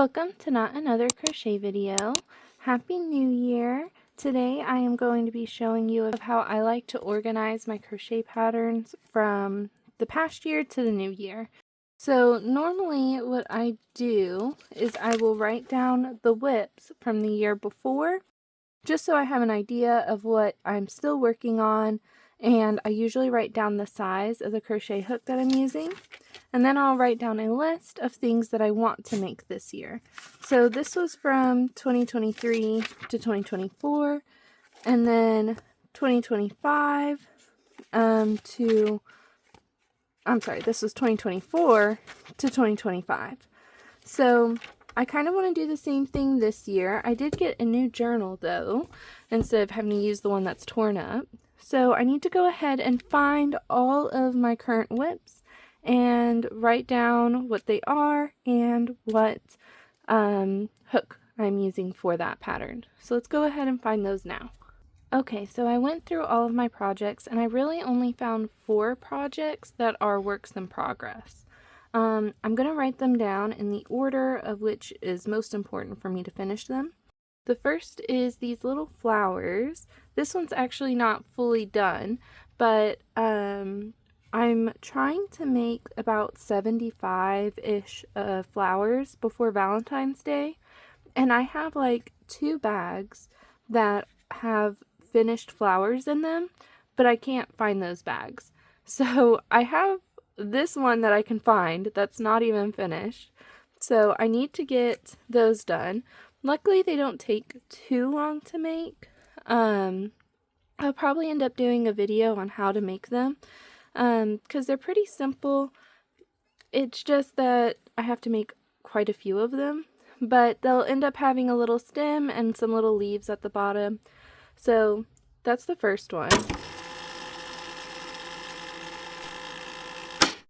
Welcome to not another crochet video. Happy New Year! Today I am going to be showing you of how I like to organize my crochet patterns from the past year to the new year. So normally what I do is I will write down the whips from the year before just so I have an idea of what I'm still working on, and I usually write down the size of the crochet hook that I'm using. And then I'll write down a list of things that I want to make this year. So this was from 2023 to 2024, and then 2025 this was 2024 to 2025. So I kind of want to do the same thing this year. I did get a new journal though, instead of having to use the one that's torn up. So I need to go ahead and find all of my current whips and write down what they are and what hook I'm using for that pattern. So let's go ahead and find those now. Okay, so I went through all of my projects and I really only found 4 projects that are works in progress. I'm going to write them down in the order of which is most important for me to finish them. The first is these little flowers. This one's actually not fully done, but I'm trying to make about 75-ish flowers before Valentine's Day, and I have like 2 bags that have finished flowers in them, but I can't find those bags. So I have this one that I can find that's not even finished, so I need to get those done. Luckily they don't take too long to make. I'll probably end up doing a video on how to make them because they're pretty simple. It's just that I have to make quite a few of them, but they'll end up having a little stem and some little leaves at the bottom. So that's the first one.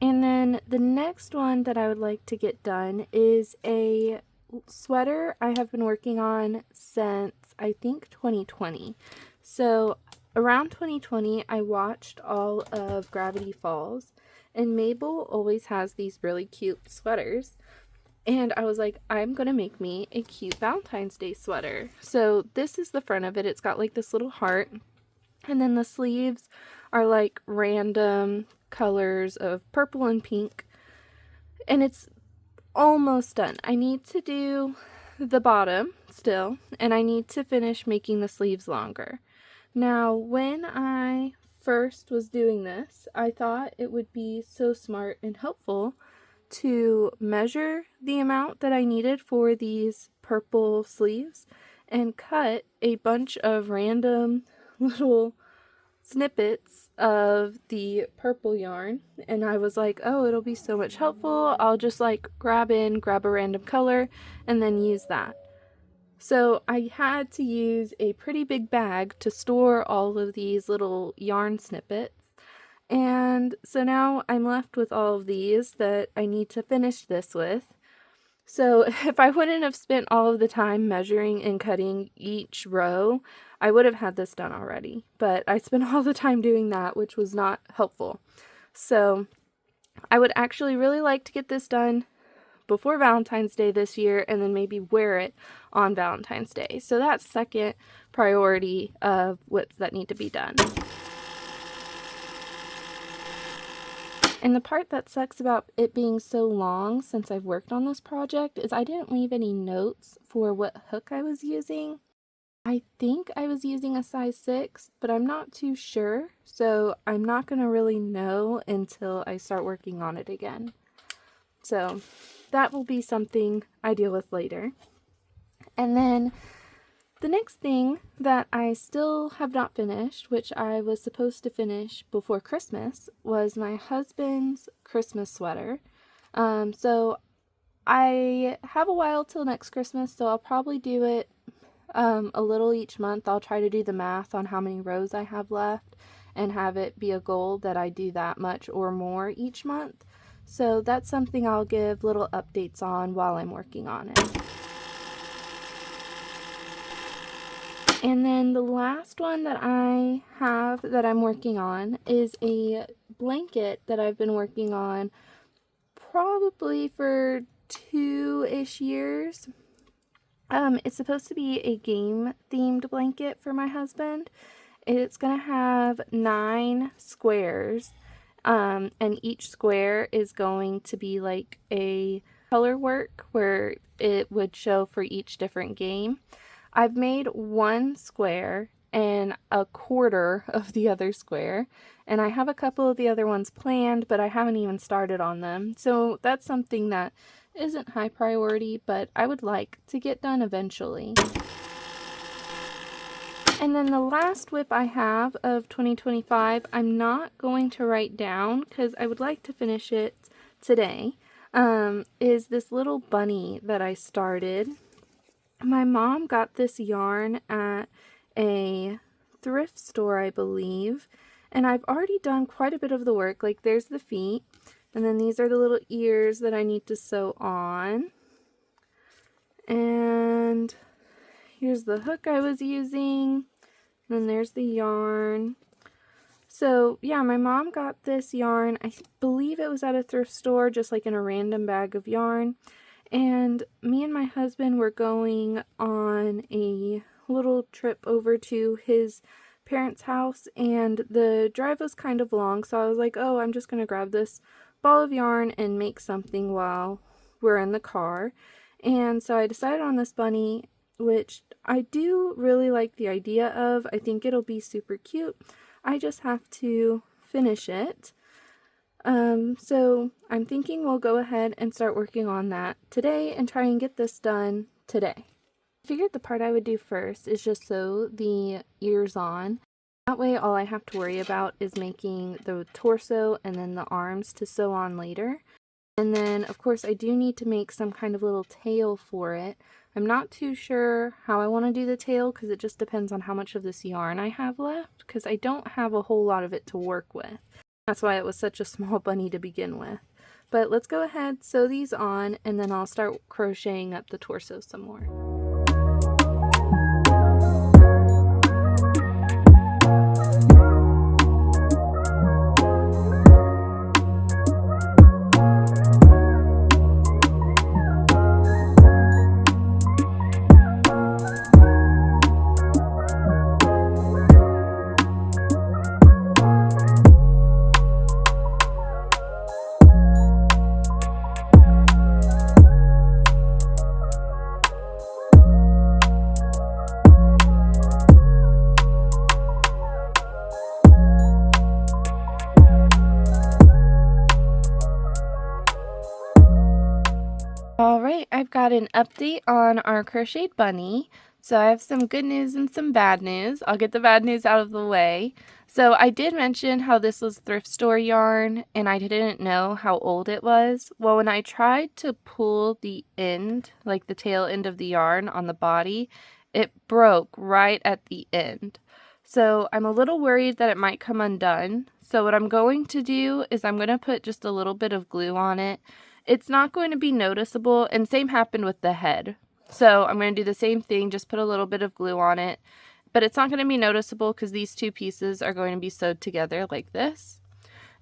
And then the next one that I would like to get done is a sweater I have been working on since I think 2020. So around 2020 I watched all of Gravity Falls, and Mabel always has these really cute sweaters, and I was like, I'm gonna make me a cute Valentine's Day sweater. So this is the front of it. It's got like this little heart, and then the sleeves are like random colors of purple and pink, and it's almost done. I need to do the bottom still, and I need to finish making the sleeves longer. Now, when I first was doing this, I thought it would be so smart and helpful to measure the amount that I needed for these purple sleeves and cut a bunch of random little snippets of the purple yarn, and I was like, oh, it'll be so much helpful. I'll just like grab a random color and then use that. So I had to use a pretty big bag to store all of these little yarn snippets, and so now I'm left with all of these that I need to finish this with. So if I wouldn't have spent all of the time measuring and cutting each row, I would have had this done already. But I spent all the time doing that, which was not helpful. So I would actually really like to get this done before Valentine's Day this year, and then maybe wear it on Valentine's Day. So that's second priority of whips that need to be done. And the part that sucks about it being so long since I've worked on this project is I didn't leave any notes for what hook I was using. I think I was using a size 6, but I'm not too sure, so I'm not going to really know until I start working on it again. So that will be something I deal with later. And then the next thing that I still have not finished, which I was supposed to finish before Christmas, was my husband's Christmas sweater. So I have a while till next Christmas, so I'll probably do it a little each month. I'll try to do the math on how many rows I have left and have it be a goal that I do that much or more each month. So that's something I'll give little updates on while I'm working on it. And then the last one that I have that I'm working on is a blanket that I've been working on probably for 2-ish years. It's supposed to be a game themed blanket for my husband. It's gonna have 9 squares, and each square is going to be like a color work where it would show for each different game. I've made 1 square and a quarter of the other square, and I have a couple of the other ones planned, but I haven't even started on them. So that's something that isn't high priority, but I would like to get done eventually. And then the last WIP I have of 2025, I'm not going to write down because I would like to finish it today, is this little bunny that I started. My mom got this yarn at a thrift store, I believe, and I've already done quite a bit of the work. Like, there's the feet, and then these are the little ears that I need to sew on. And here's the hook I was using. And then there's the yarn. So yeah, my mom got this yarn. I believe it was at a thrift store, just like in a random bag of yarn. And me and my husband were going on a little trip over to his parents' house, and the drive was kind of long, so I was like, oh, I'm just going to grab this ball of yarn and make something while we're in the car. And so I decided on this bunny, which I do really like the idea of. I think it'll be super cute. I just have to finish it. So I'm thinking we'll go ahead and start working on that today and try and get this done today. I figured the part I would do first is just sew the ears on. That way all I have to worry about is making the torso and then the arms to sew on later. And then, of course, I do need to make some kind of little tail for it. I'm not too sure how I want to do the tail because it just depends on how much of this yarn I have left, because I don't have a whole lot of it to work with. That's why it was such a small bunny to begin with. But let's go ahead, sew these on, and then I'll start crocheting up the torso some more. Alright, I've got an update on our crocheted bunny. So I have some good news and some bad news. I'll get the bad news out of the way. So I did mention how this was thrift store yarn and I didn't know how old it was. Well, when I tried to pull the end, like the tail end of the yarn on the body, it broke right at the end. So I'm a little worried that it might come undone. So what I'm going to do is I'm going to put just a little bit of glue on it. It's not going to be noticeable, and same happened with the head. So I'm going to do the same thing, just put a little bit of glue on it. But it's not going to be noticeable because these two pieces are going to be sewed together like this.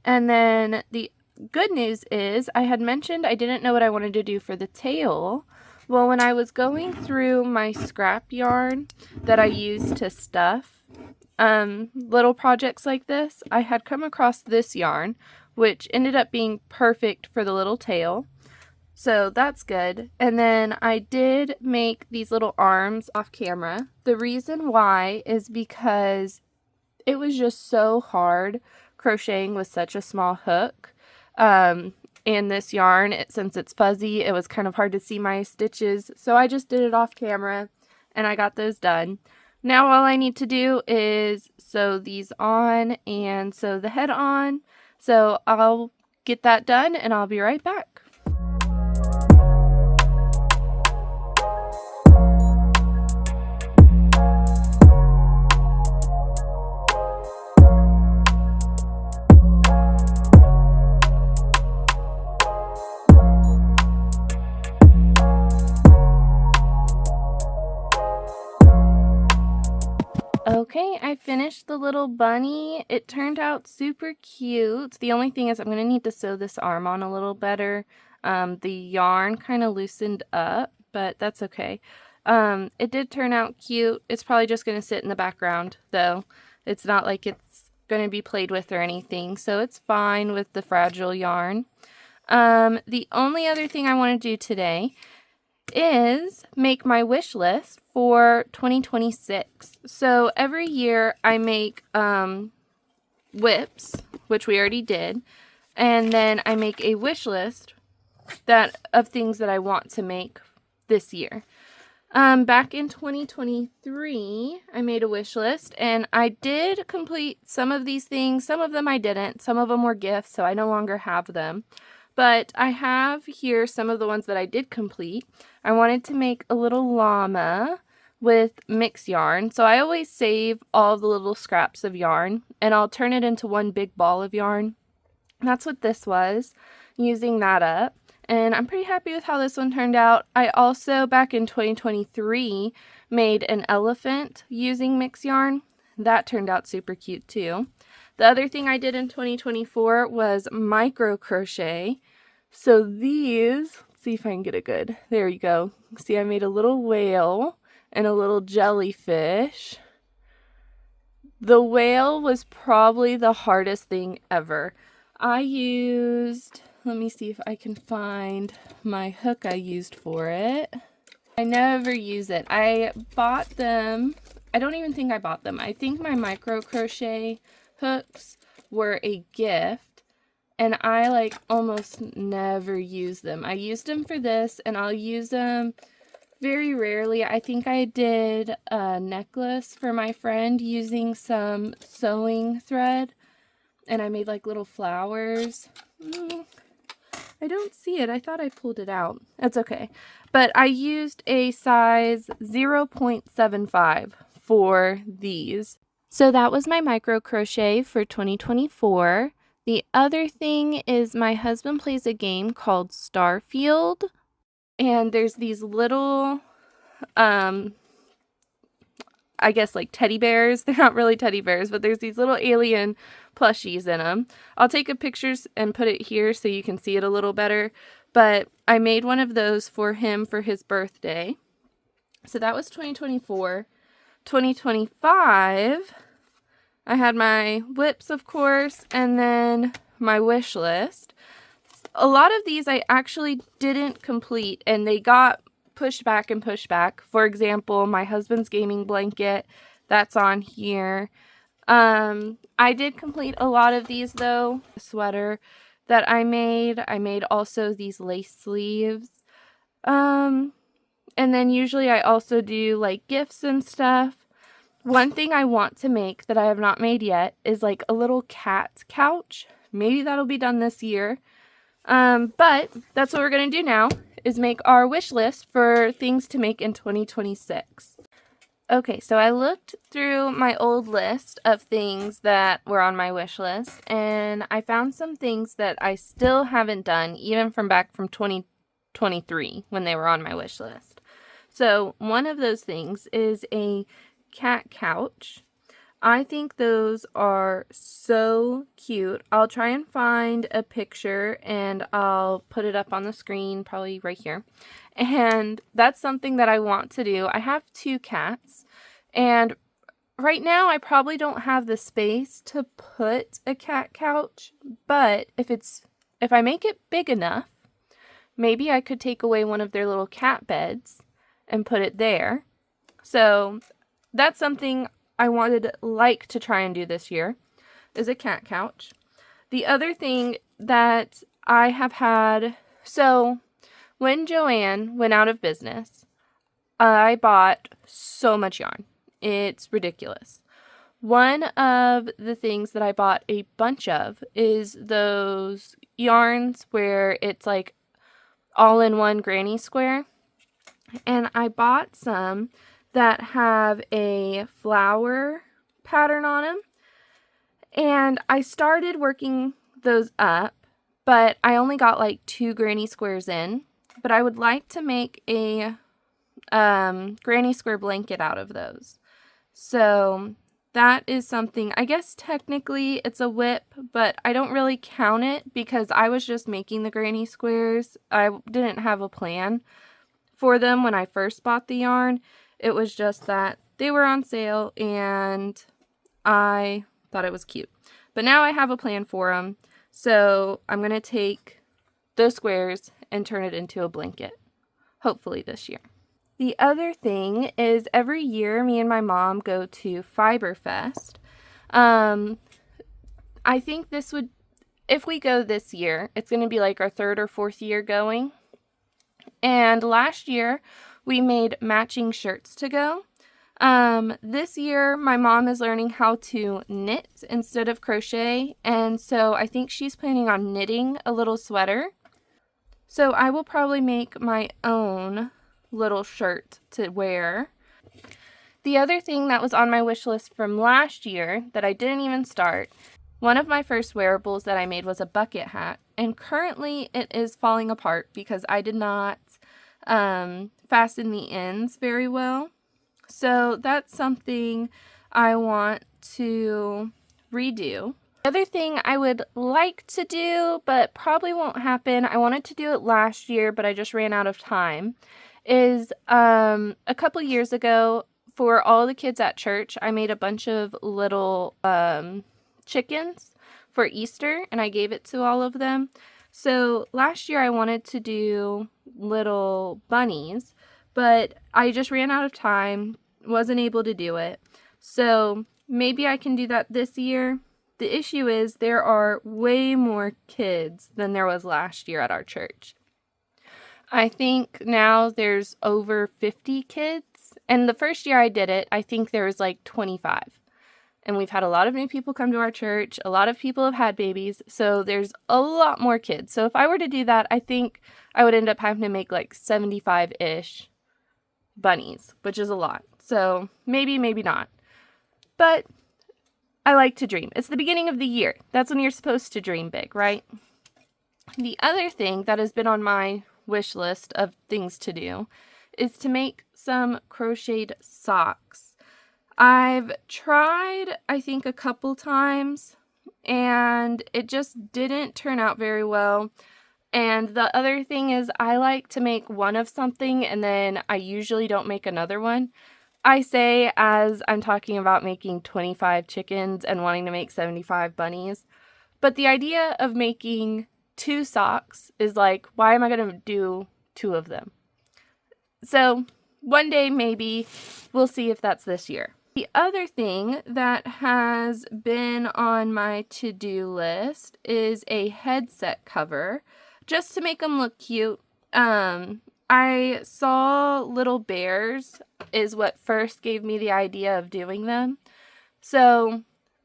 And then the good news is I had mentioned I didn't know what I wanted to do for the tail. Well, when I was going through my scrap yarn that I use to stuff little projects like this, I had come across this yarn, which ended up being perfect for the little tail. So that's good. And then I did make these little arms off camera. The reason why is because it was just so hard crocheting with such a small hook. And this yarn, since it's fuzzy, it was kind of hard to see my stitches. So I just did it off camera and I got those done. Now all I need to do is sew these on and sew the head on. So I'll get that done and I'll be right back. Okay, I finished the little bunny. It turned out super cute. The only thing is I'm going to need to sew this arm on a little better. The yarn kind of loosened up, but that's okay. It did turn out cute. It's probably just going to sit in the background, though. It's not like it's going to be played with or anything, so it's fine with the fragile yarn. The only other thing I want to do today is make my wish list for 2026. So every year I make whips, which we already did, and then I make a wish list of things that I want to make this year. Back in 2023, I made a wish list, and I did complete some of these things. Some of them I didn't. Some of them were gifts, so I no longer have them. But I have here some of the ones that I did complete. I wanted to make a little llama with mix yarn. So I always save all the little scraps of yarn, and I'll turn it into one big ball of yarn. That's what this was, using that up. And I'm pretty happy with how this one turned out. I also, back in 2023, made an elephant using mix yarn. That turned out super cute too. The other thing I did in 2024 was micro crochet. So these, let's see if I can get it good. There you go. See, I made a little whale and a little jellyfish. The whale was probably the hardest thing ever. I used, let me see if I can find my hook I used for it. I never use it. I bought them. I don't even think I bought them. I think my micro crochet hooks were a gift, and I like almost never use them. I used them for this, and I'll use them very rarely. I think I did a necklace for my friend using some sewing thread, and I made like little flowers. I don't see it. I thought I pulled it out. That's okay. But I used a size 0.75 for these. So that was my micro crochet for 2024. The other thing is my husband plays a game called Starfield. And there's these little, I guess like teddy bears. They're not really teddy bears, but there's these little alien plushies in them. I'll take a pictures and put it here so you can see it a little better. But I made one of those for him for his birthday. So that was 2024. 2025, I had my whips, of course, and then my wish list. A lot of these I actually didn't complete, and they got pushed back and pushed back. For example, my husband's gaming blanket, that's on here. I did complete a lot of these though. The sweater that I made also these lace sleeves. And then usually I also do like gifts and stuff. One thing I want to make that I have not made yet is like a little cat couch. Maybe that'll be done this year. But that's what we're going to do now, is make our wish list for things to make in 2026. Okay, so I looked through my old list of things that were on my wish list, and I found some things that I still haven't done, even from back from 2023 when they were on my wish list. So one of those things is a cat couch. I think those are so cute. I'll try and find a picture and I'll put it up on the screen, probably right here. And that's something that I want to do. I have 2 cats, and right now I probably don't have the space to put a cat couch, but if I make it big enough, maybe I could take away one of their little cat beds and put it there. So that's something I like to try and do this year, is a cat couch. The other thing that I have had, so when Joanne went out of business, I bought so much yarn. It's ridiculous. One of the things that I bought a bunch of is those yarns where it's like all in one granny square. And I bought some that have a flower pattern on them. And I started working those up, but I only got like 2 granny squares in. But I would like to make a granny square blanket out of those. So that is something, I guess technically it's a whip, but I don't really count it because I was just making the granny squares. I didn't have a plan for them when I first bought the yarn. It was just that they were on sale and I thought it was cute. But now I have a plan for them. So I'm going to take those squares and turn it into a blanket, hopefully this year. The other thing is every year me and my mom go to Fiber Fest. I think this would, if we go this year, it's going to be like our 3rd or 4th year going. And last year we made matching shirts to go. This year my mom is learning how to knit instead of crochet, and so I think she's planning on knitting a little sweater. So I will probably make my own little shirt to wear. The other thing that was on my wish list from last year that I didn't even start, one of my first wearables that I made was a bucket hat, and currently it is falling apart because I did not fasten the ends very well. So that's something I want to redo. The other thing I would like to do, but probably won't happen, I wanted to do it last year, but I just ran out of time, is a couple years ago for all the kids at church, I made a bunch of little chickens for Easter, and I gave it to all of them. So last year I wanted to do little bunnies, but I just ran out of time, wasn't able to do it. So maybe I can do that this year. The issue is there are way more kids than there was last year at our church. I think now there's over 50 kids, and the first year I did it, I think there was like 25. And we've had a lot of new people come to our church. A lot of people have had babies, so there's a lot more kids. So if I were to do that, I think I would end up having to make like 75-ish bunnies, which is a lot. So maybe, maybe not. But I like to dream. It's the beginning of the year. That's when you're supposed to dream big, right? The other thing that has been on my wish list of things to do is to make some crocheted socks. I've tried, I think, a couple times, and it just didn't turn out very well. And the other thing is I like to make one of something, and then I usually don't make another one. I say as I'm talking about making 25 chickens and wanting to make 75 bunnies. But the idea of making 2 socks is like, why am I going to do 2 of them? So one day maybe, we'll see if that's this year. The other thing that has been on my to-do list is a headset cover, just to make them look cute. I saw little bears is what first gave me the idea of doing them. So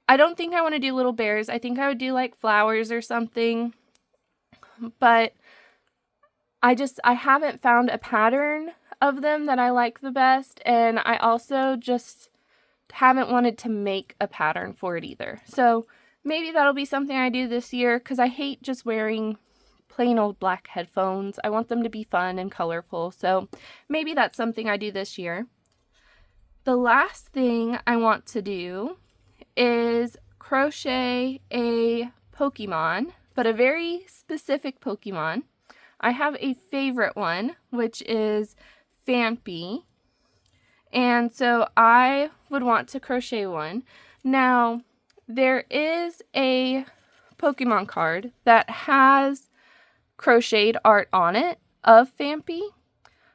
I don't think I want to do little bears. I think I would do like flowers or something. But I haven't found a pattern of them that I like the best. And I also just haven't wanted to make a pattern for it either. So maybe that'll be something I do this year, because I hate just wearing plain old black headphones. I want them to be fun and colorful. So maybe that's something I do this year. The last thing I want to do is crochet a Pokemon, but a very specific Pokemon. I have a favorite one, which is Phanpy. And so I would want to crochet one. Now, there is a Pokemon card that has crocheted art on it of Phanpy.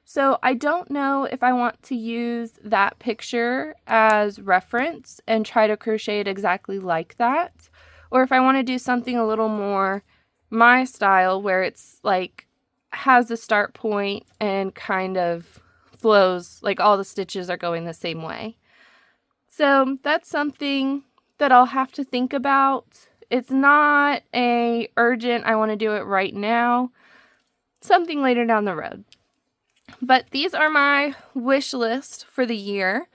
So I don't know if I want to use that picture as reference and try to crochet it exactly like that, or if I want to do something a little more my style where it's like has a start point and kind of flows, like all the stitches are going the same way. So that's something that I'll have to think about. It's not a urgent, I want to do it right now. Something later down the road. But these are my wish list for the year.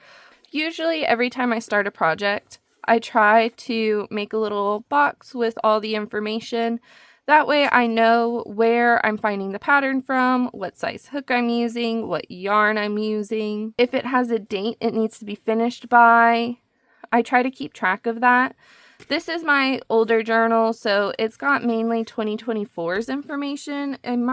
Usually every time I start a project, I try to make a little box with all the information. That way I know where I'm finding the pattern from, what size hook I'm using, what yarn I'm using. If it has a date it needs to be finished by, I try to keep track of that. This is my older journal, so it's got mainly 2024's information. And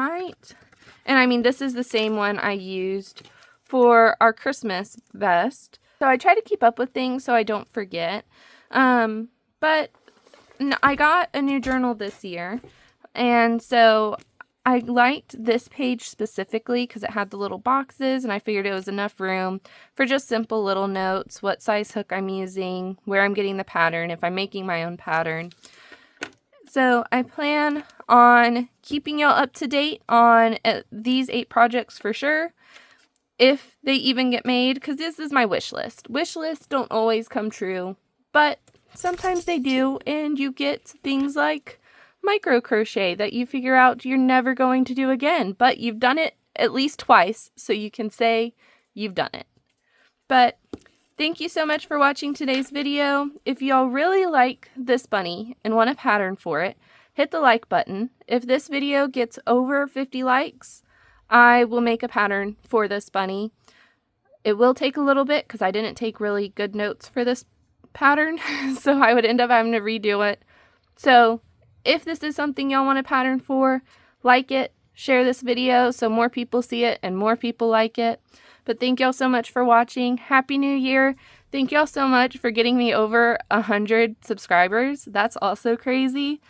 I mean, this is the same one I used for our Christmas vest. So I try to keep up with things so I don't forget. But I got a new journal this year, and so I liked this page specifically because it had the little boxes, and I figured it was enough room for just simple little notes, what size hook I'm using, where I'm getting the pattern, if I'm making my own pattern. So I plan on keeping y'all up to date on these 8 projects for sure, if they even get made, because this is my wish list. Wish lists don't always come true, but sometimes they do, and you get things like micro crochet that you figure out you're never going to do again, but you've done it at least twice, so you can say you've done it. But thank you so much for watching today's video. If y'all really like this bunny and want a pattern for it, hit the like button. If this video gets over 50 likes, I will make a pattern for this bunny. It will take a little bit because I didn't take really good notes for this pattern, so I would end up having to redo it. So if this is something y'all want a pattern for, like it, share this video so more people see it and more people like it. But thank y'all so much for watching. Happy New Year. Thank y'all so much for getting me over 100 subscribers. That's also crazy.